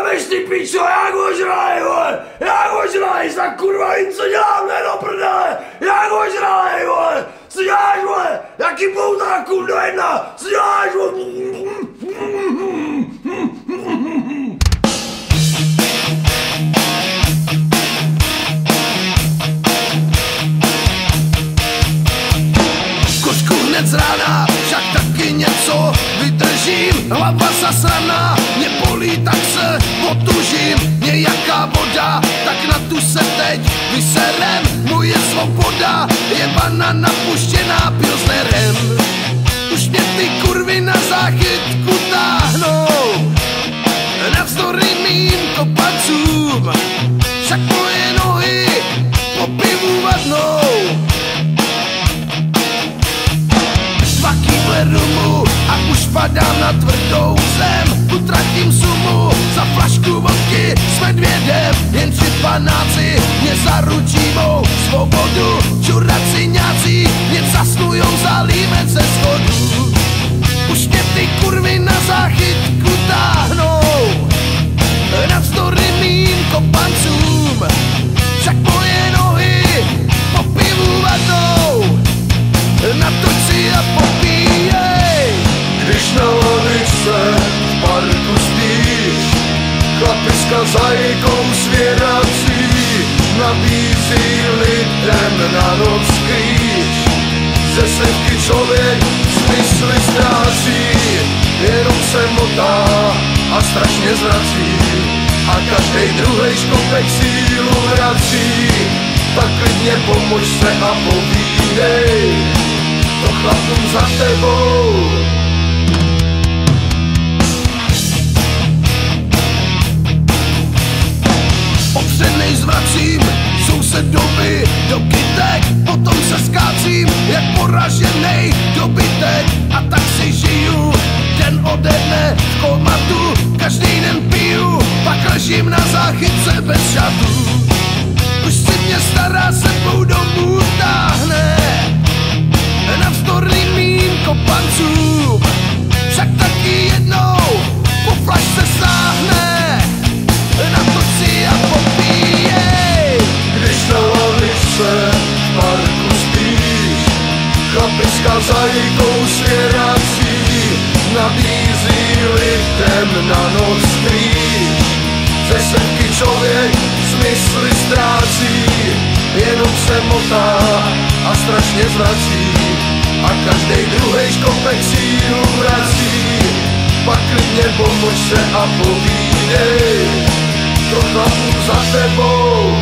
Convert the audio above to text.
jebeš ty pičo, jak ožralej, vole, jak ožralej, tak kurva vím, co dělám, ne do prdele, jak ožralej, vole, co děláš, vole, jaký poutá, kurdo jedna, co děláš, vole. Košku hned z rána, však taky něco vydržím. Hlava zasraná, mě bolí, tak se otužím. Nějaká voda, tak na tu se teď vyserem. Moje svoboda je vana napuštěná pilsnerem. Už mě ty kurvy na záchytku táhnou, navzdory mým kopancům. Však moje nohy po pivu vadnou. Rumu a už padám na tvrdou zem. Utratím sumu za flašku vodky s medvědem. Jenže panáci mě zaručí mou svobodu. Čuraci nějací mě zasnujou za límec ze schodu. Už mě ty kurvy na záchytku táhnou, navzdory mým kopancům. Však moje nohy po pivu vadnou. Natoč si a popíjej. Když na lavičce v parku spíš, chlapiska za jejkou svěrací nabízí lidem na noc skrýš. Ze slivky člověk smysly ztrácí, jenom se motá a strašně zvrací. A každej druhej škopek sílu vrací. Tak klidně pomož se a povídej to chlapům za tebou. Opřenej zvracím sousedovi do kytek, potom se skácím jak poraženej dobytek. A tak si žiju den ode dne v komatu, každý den piju, pak ležím na záchytce bez šatů. Už si mě stará sebou domů táhne, navzdory mým kopancům. Však taky jednou po flašce sáhne, natoč si a popíjej. Když na lavičce v parku spíš, chlapiska za jejkou svěrací nabízí lidem na noc skrýš. Ze semky člověk smysly ztrácí, jenom se motá a strašně zvrací. A každej druhej škopek sílu vrací. Pak klidně pomož se a povídej to chlapům za tebou.